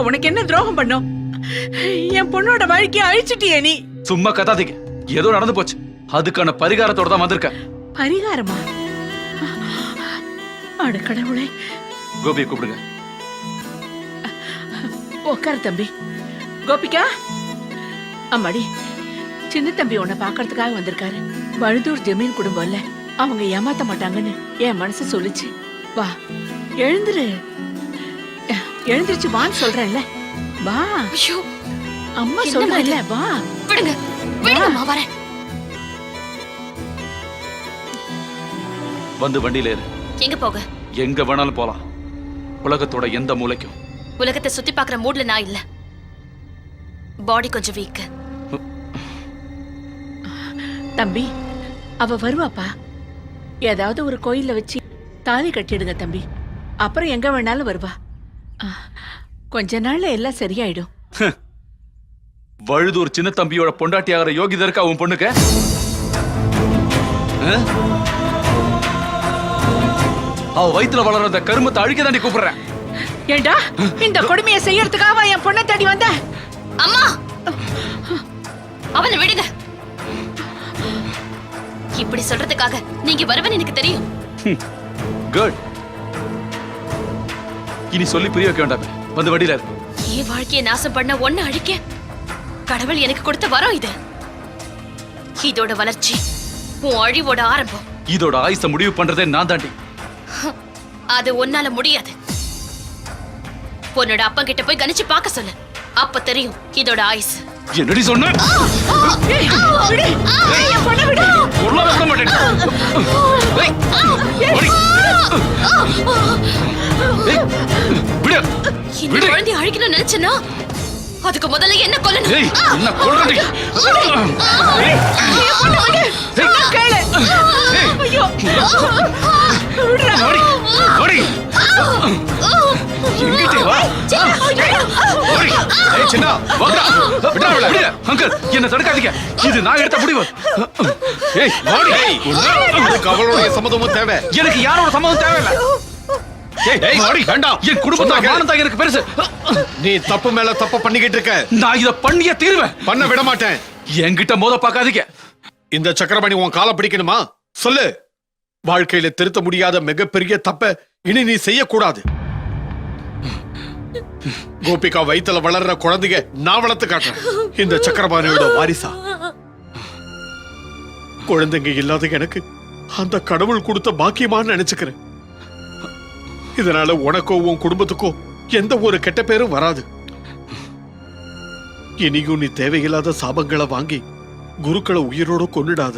உனக்கு என்ன துரோகம் பண்ணோம்? என் பொண்ணோட வாழ்க்கையை அழிச்சிட்டியே நீ. சும்மா கதாதீங்க. ஏதோ நடந்து போச்சு, அதுக்கான பரிகாரத்தோட தான் வந்திருக்க. பரிகாரமா? அட கடவுளே. கோபியை கூப்பிடுங்க. உட்காரு தம்பி. கோபிகா, அம்மாடி, சின்ன தம்பி உன்னை பாக்குறதுக்காக வந்திருக்காரு. வழுதூர் ஜமீன் குடும்பம் இல்ல, அவங்க ஏமாத்த மாட்டாங்கன்னு என் மனசு சொல்லுச்சு. வா, எழுந்துரு. எழுந்திருச்சு வான்னு சொல்றேன்ல. வா. ஐயோ, அம்மா சொல்றேன்ல, வா. விடுங்க, விடுங்கம்மா, வரேன். வந்து வண்டியில ஏறு. எங்க போக? எங்க வேணாலும் போலாம், உலகத்தோட எந்த மூலைக்கும். உலகத்தை சுத்தி பாக்குற மூட்ல நான் இல்ல. பாடி கொஞ்சம் வீக். தம்பி, அவ வருவாப்பா. ஏதாவது ஒரு கோயில்ல வச்சு தாலி கட்டிடுங்க தம்பி. அப்புறம் எங்க வேணாலும் வருவா. கொஞ்ச நாள்ல எல்லாம் சரியாயிடும். வழுதூர் சின்ன தம்பியோட பொண்டாட்டி ஆகிற யோகிதா இருக்கா உன் பொண்ணுக்கு? அவ வயித்துல வளர்ற அந்த கருமத்தை அழிக்க தாண்டி கூப்பிடுறேன். ஏண்டா, இந்த கொடுமையை செய்யறதுக்காக என் பொண்ணை தேடி வந்த? அம்மா, அவனை விடுங்க. இப்படி சொல்றதுக்காக நீங்க வருவன்னு எனக்கு தெரியும். குட். இனி சொல்லி புரிய வைக்க வேண்டாம். வந்து வண்டியில இரு. என் வாழ்க்கையை நாசம் பண்ண ஒண்ணு அழிக்க கடவுள் எனக்கு கொடுத்த வரம் இது. இதோட வளர்ச்சி உன் அழிவோட ஆரம்பம். இதோட ஆயுச முடிவு பண்றதே நான் தாண்டி. அது உன்னால முடியாது. உன்னோட அப்பா கிட்ட போய் கணிச்சு பார்க்க சொல்லு. அப்ப தெரியும் இதோட ஆயுசு. என்னடி சொன்ன? இந்த குழந்தைய அழிக்கணும்னு நினைச்சனா அதுக்கு முதல்ல என்ன கொல்லணும். என்ன கொல்றடி? கேளு. ஐயோ, ஓடி ஓடி. எங்கிட்டே வா. ஓடி. ஏய் சின்னா, வாடா. விடா விடு. அங்கிள், என்ன தடுக்காதீங்க. இது நான் எடுத்த முடிவு. ஏய், ஓடி. உனக்கு அவளோட சம்மதமும் தேவை. எனக்கு யாரோட சம்மதம் தேவையில்லை. ஏய், ஓடி. வேண்டாம். என் குடும்பத்தோட மானம் தான் எனக்கு பெருசு. நீ தப்பு மேல தப்பு பண்ணிக்கிட்டு இருக்க. நான் இத பண்ணியே தீருவேன். பண்ண விட மாட்டேன். என்கிட்ட மோத பார்க்காதீங்க. இந்த சக்கரபாணி உன் காலை பிடிக்கணுமா? சொல்லு. வாழ்க்கையில திருத்த முடியாத மிகப்பெரிய தப்ப இனி நீ செய்யக்கூடாது. கோபிகா வயித்துல வளர்ற குழந்தைங்க நான் வளர்த்து காட்டுறேன். இந்த சக்கரபாணியோட வாரிசா. குழந்தைங்க இல்லாத எனக்கு அந்த கடவுள் கொடுத்த பாக்கியமான்னு நினைச்சுக்கிறேன். இதனால உனக்கோ உன் குடும்பத்துக்கோ எந்த ஒரு கெட்ட பேரும் வராது. இனியும் நீ தேவையில்லாத சாபங்களை வாங்கி குருக்களை உயிரோட கொன்னுடாத.